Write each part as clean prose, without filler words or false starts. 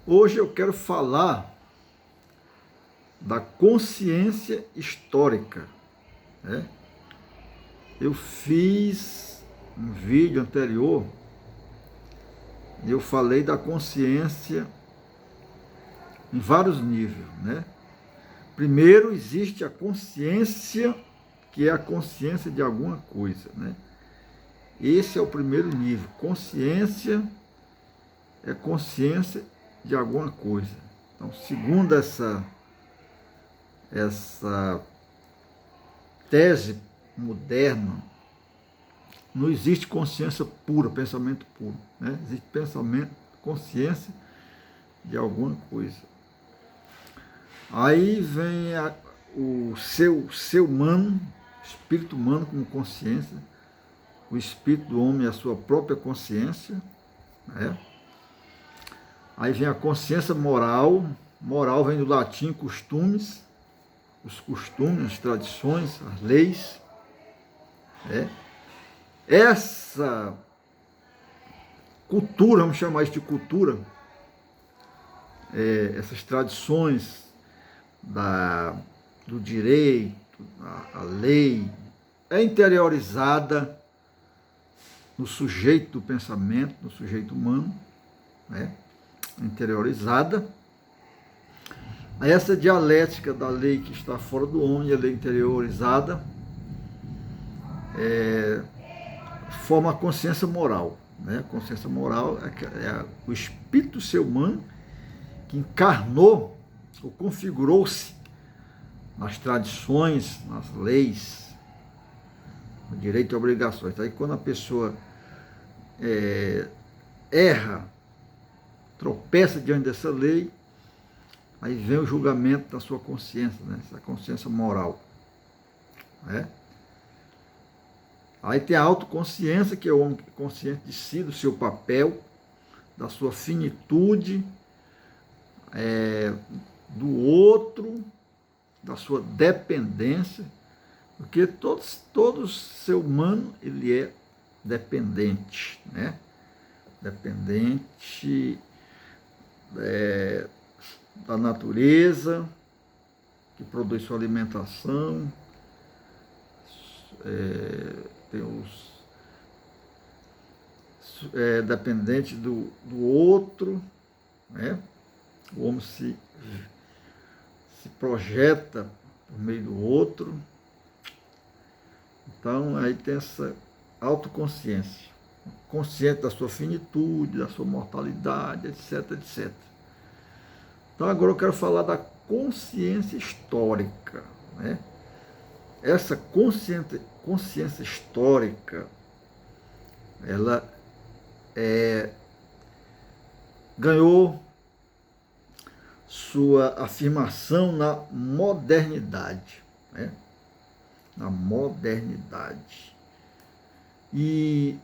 Hoje eu quero falar da consciência histórica, né? Eu fiz um vídeo anterior e eu falei da consciência em vários níveis, né? Primeiro existe a consciência, que é a consciência de alguma coisa, né? Esse é o primeiro nível. Consciência é consciência de alguma coisa. Então, segundo essa tese moderna, não existe consciência pura, pensamento puro, né? Existe pensamento, consciência de alguma coisa. Aí vem o ser humano, espírito humano como consciência, o espírito do homem é a sua própria consciência, né? Aí vem a consciência moral, moral vem do latim costumes, os costumes, as tradições, as leis, né? Essa cultura, vamos chamar isso de cultura, essas tradições do direito, a lei, é interiorizada no sujeito do pensamento, no sujeito humano, né? Interiorizada. Essa dialética da lei que está fora do homem, a lei interiorizada, forma a consciência moral, né? A consciência moral é o espírito ser humano que encarnou ou configurou-se nas tradições, nas leis, no direito e obrigações. Aí quando a pessoa erra, tropeça diante dessa lei, aí vem o julgamento da sua consciência, né? Essa consciência moral, né? Aí tem a autoconsciência, que é o homem consciente de si, do seu papel, da sua finitude, do outro, da sua dependência, porque todo ser humano ele é dependente, né? Dependente da natureza, que produz sua alimentação, dependente do outro, né? O homem se projeta por meio do outro. Então aí tem essa autoconsciência, consciente da sua finitude, da sua mortalidade, etc, etc. Então agora eu quero falar da consciência histórica, né? Essa consciência histórica, ela ganhou sua afirmação na modernidade, né? Na modernidade. E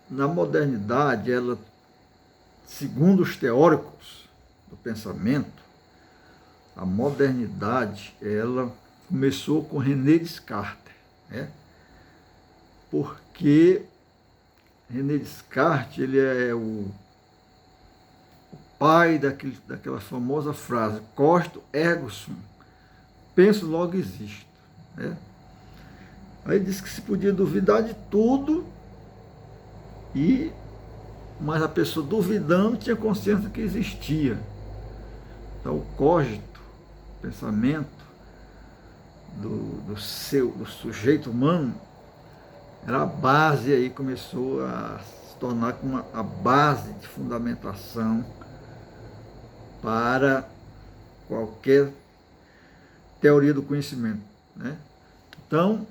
na modernidade, ela, segundo os teóricos do pensamento, a modernidade, ela começou com René Descartes, né? Porque René Descartes, ele é o pai daquela famosa frase, Cogito ergo sum, penso logo existo, né? Aí disse que se podia duvidar de tudo, mas a pessoa duvidando tinha consciência que existia. Então o cogito, o pensamento do sujeito humano, era a base, aí começou a se tornar como a base de fundamentação para qualquer teoria do conhecimento, né? Então,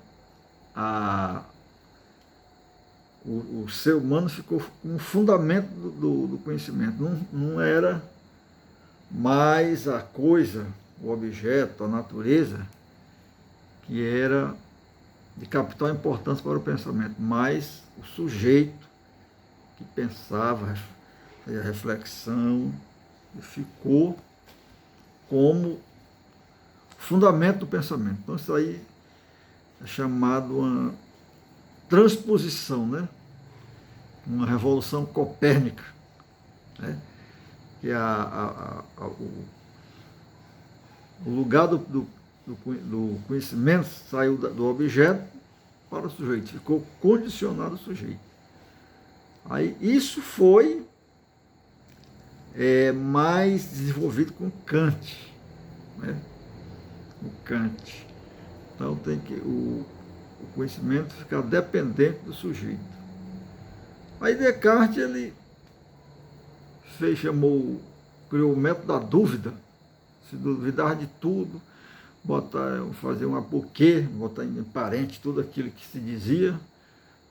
o ser humano ficou com o fundamento do conhecimento. Não era mais a coisa, o objeto, a natureza, que era de capital importância para o pensamento, mas o sujeito que pensava, fazia reflexão, e ficou como fundamento do pensamento. Então isso aí é chamado uma transposição, né? Uma revolução copérnica, né? que o lugar do conhecimento saiu do objeto para o sujeito, ficou condicionado ao sujeito. Aí isso foi mais desenvolvido com Kant, né? O Kant. Então tem que o conhecimento ficar dependente do sujeito. Aí Descartes ele criou o método da dúvida, se duvidar de tudo, fazer um apoquê, botar em parente tudo aquilo que se dizia,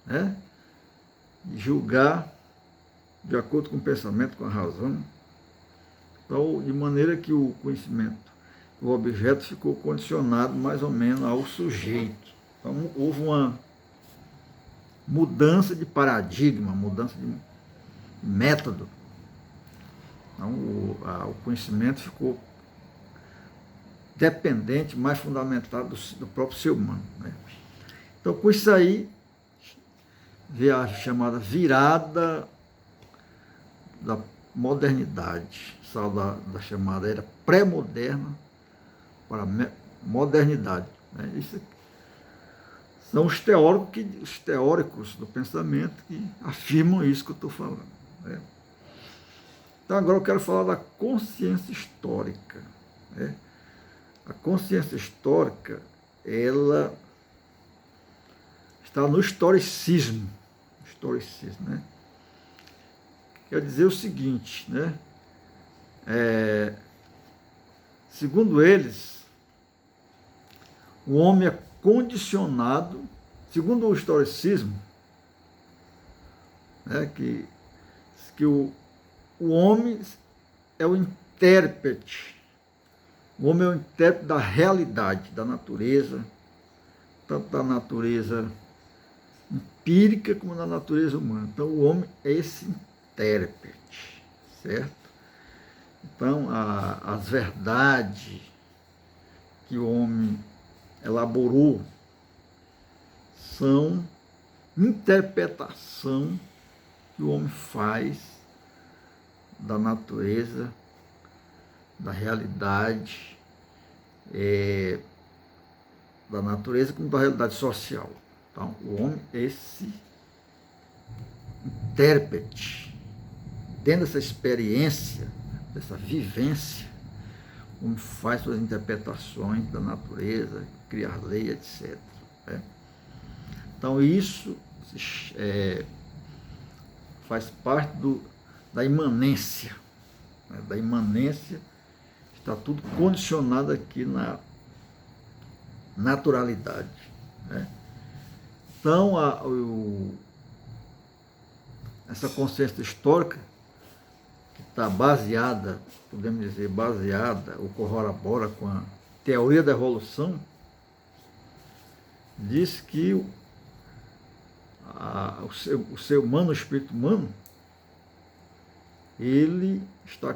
né? E julgar de acordo com o pensamento, com a razão. Então, de maneira que o conhecimento, o objeto ficou condicionado mais ou menos ao sujeito. Então, houve uma mudança de paradigma, mudança de método. Então, o conhecimento ficou dependente, mais fundamentado do próprio ser humano, né? Então, com isso aí, veio a chamada virada da modernidade, saiu da chamada era pré-moderna para a modernidade, né? Isso são os teóricos do pensamento que afirmam isso que eu estou falando, né? Então agora eu quero falar da consciência histórica, né? A consciência histórica, ela está no historicismo, né? Quer dizer o seguinte, né? Segundo eles, o homem é condicionado, segundo o historicismo, né, que o homem é o intérprete. O homem é o intérprete da realidade, da natureza, tanto da natureza empírica como da natureza humana. Então, o homem é esse intérprete, certo? Então, as verdades que o homem elaborou são interpretação que o homem faz da natureza, da realidade, da natureza como da realidade social. Então, o homem é esse intérprete. Dentro dessa experiência, dessa vivência, o homem faz suas interpretações da natureza, criar lei, etc., né? Então, isso faz parte da imanência, né? Da imanência. Está tudo condicionado aqui na naturalidade, né? Então, essa consciência histórica, que está baseada, podemos dizer, ou corrobora com a teoria da evolução, diz que o ser humano, o espírito humano, ele está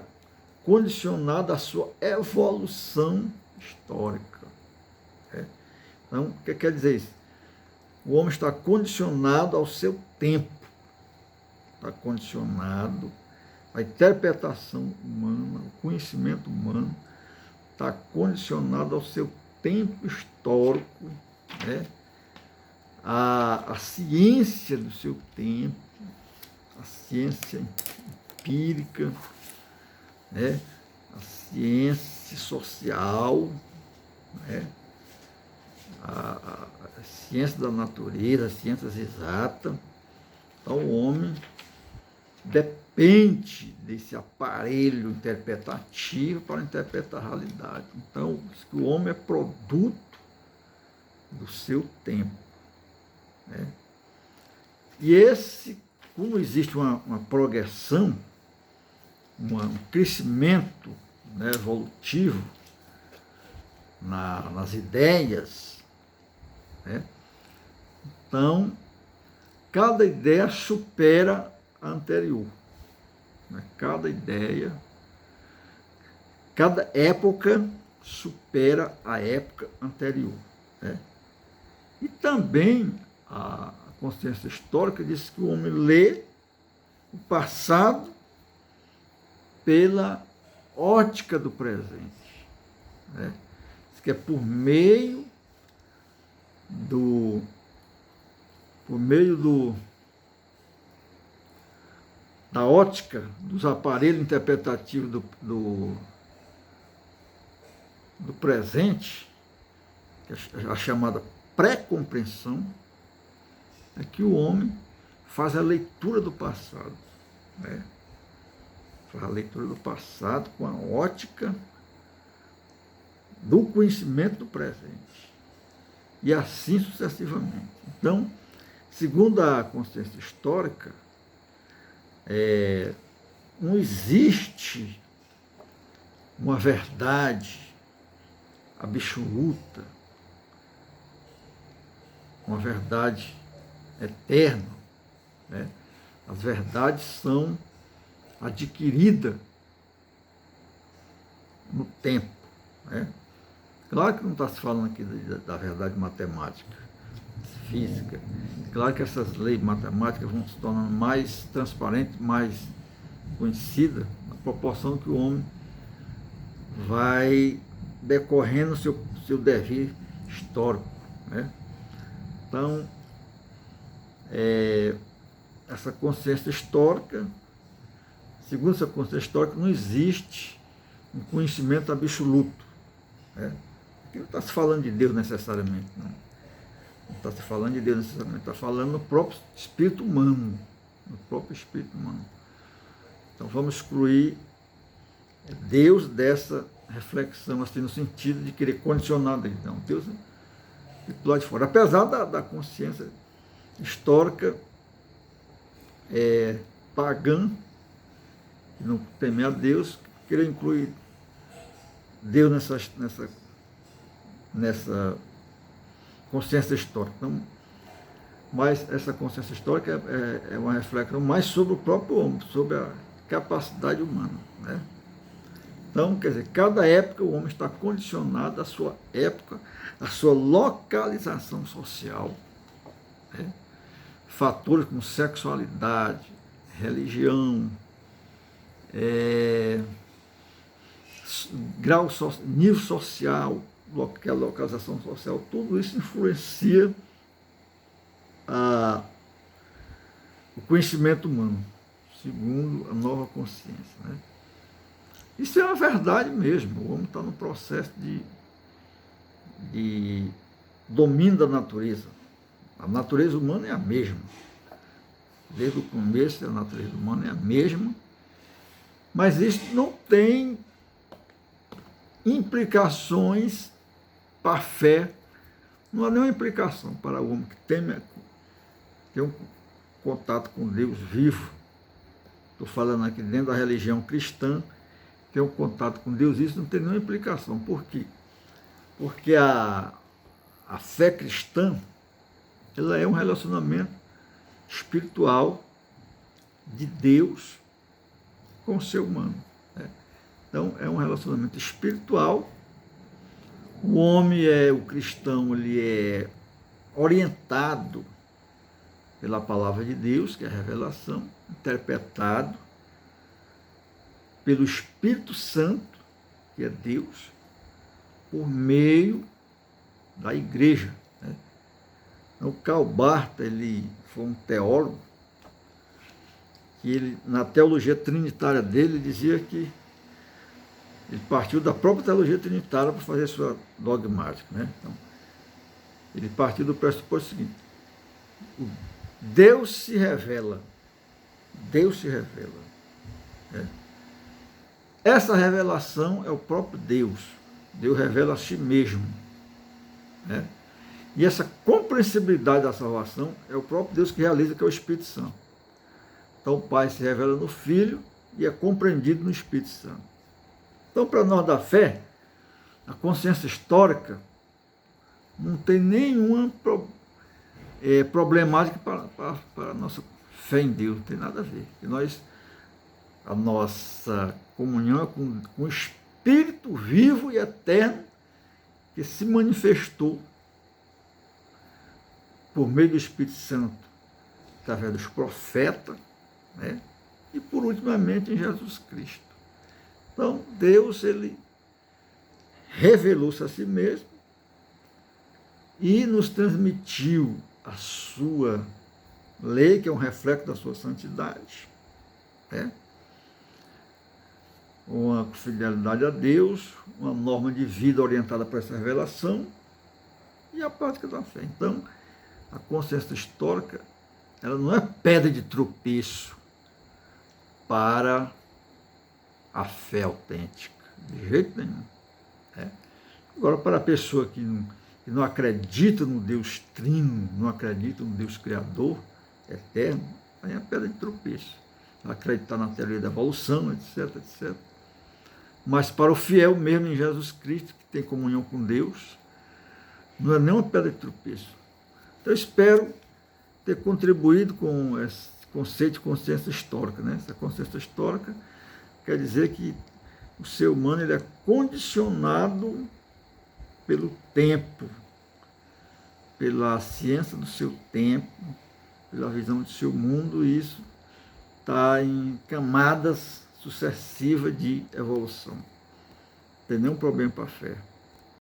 condicionado à sua evolução histórica, né? Então, o que quer dizer isso? O homem está condicionado ao seu tempo, está condicionado à interpretação humana, o conhecimento humano está condicionado ao seu tempo histórico, né? A ciência do seu tempo, a ciência empírica, né? A ciência social, né? A ciência da natureza, as ciências exatas. Então, o homem depende desse aparelho interpretativo para interpretar a realidade. Então, o homem é produto do seu tempo, né? E como existe uma progressão, um crescimento, né, evolutivo nas ideias, né? Então, cada ideia supera a anterior, né? Cada época supera a época anterior, né? E também a consciência histórica diz que o homem lê o passado pela ótica do presente. Né? Diz que é por meio da ótica dos aparelhos interpretativos do presente, que é a chamada pré-compreensão, é que o homem faz a leitura do passado. Né? Faz a leitura do passado com a ótica do conhecimento do presente. E assim sucessivamente. Então, segundo a consciência histórica, não existe uma verdade absoluta, uma verdade eterna. Né? As verdades são adquiridas no tempo. Né? Claro que não está se falando aqui da verdade matemática, física. Claro que essas leis matemáticas vão se tornando mais transparentes, mais conhecidas, na proporção que o homem vai decorrendo seu dever histórico. Né? Então, essa consciência histórica, segundo essa consciência histórica, não existe um conhecimento absoluto. Né? Aqui não está se falando de Deus necessariamente, não. Não está se falando de Deus necessariamente, está falando no próprio espírito humano. No próprio espírito humano. Então vamos excluir Deus dessa reflexão, assim, no sentido de querer condicionar Deus. Não, Deus é do lado de fora. Apesar da consciência histórica pagã, que não teme a Deus, querer incluir Deus nessa consciência histórica. Então, mas essa consciência histórica é uma reflexão mais sobre o próprio homem, sobre a capacidade humana. Né? Então, quer dizer, cada época o homem está condicionado à sua época, à sua localização social. Né? Fatores como sexualidade, religião, nível social, localização social, tudo isso influencia o conhecimento humano, segundo a nova consciência. Né? Isso é uma verdade mesmo. O homem está no processo de domínio da natureza. A natureza humana é a mesma. Desde o começo, a natureza humana é a mesma. Mas isso não tem implicações para a fé. Não há nenhuma implicação para o homem que tem um contato com Deus vivo. Estou falando aqui dentro da religião cristã, tem um contato com Deus, isso não tem nenhuma implicação. Por quê? Porque a fé cristã, ela é um relacionamento espiritual de Deus com o ser humano. Né? Então, é um relacionamento espiritual. O homem, o cristão, ele é orientado pela palavra de Deus, que é a revelação, interpretado pelo Espírito Santo, que é Deus, por meio da igreja. Né? O Karl Barth, ele foi um teólogo, que ele, na teologia trinitária dele, ele dizia que ele partiu da própria teologia trinitária para fazer sua dogmática. Né? Então, ele partiu do pressuposto seguinte: Deus se revela. Deus se revela. Essa revelação é o próprio Deus. Deus revela a si mesmo. Né? E essa compreensibilidade da salvação é o próprio Deus que realiza, que é o Espírito Santo. Então o Pai se revela no Filho e é compreendido no Espírito Santo. Então, para nós da fé, a consciência histórica não tem nenhuma problemática para a nossa fé em Deus, não tem nada a ver. A nossa comunhão é com o Espírito vivo e eterno que se manifestou por meio do Espírito Santo, através dos profetas, né? E por ultimamente em Jesus Cristo. Então, Deus, ele revelou-se a si mesmo e nos transmitiu a sua lei, que é um reflexo da sua santidade, né? Uma fidelidade a Deus, uma norma de vida orientada por essa revelação e a prática da fé. Então, a consciência histórica, ela não é pedra de tropeço para a fé autêntica, de jeito nenhum. Né? Agora, para a pessoa que não acredita no Deus trino, não acredita no Deus criador, eterno, aí é pedra de tropeço. Acreditar na teoria da evolução, etc, etc. Mas para o fiel mesmo em Jesus Cristo, que tem comunhão com Deus, não é nem uma pedra de tropeço. Então, eu espero ter contribuído com esse conceito de consciência histórica. Né? Essa consciência histórica quer dizer que o ser humano ele é condicionado pelo tempo, pela ciência do seu tempo, pela visão do seu mundo, e isso está em camadas sucessivas de evolução. Não tem nenhum problema para a fé.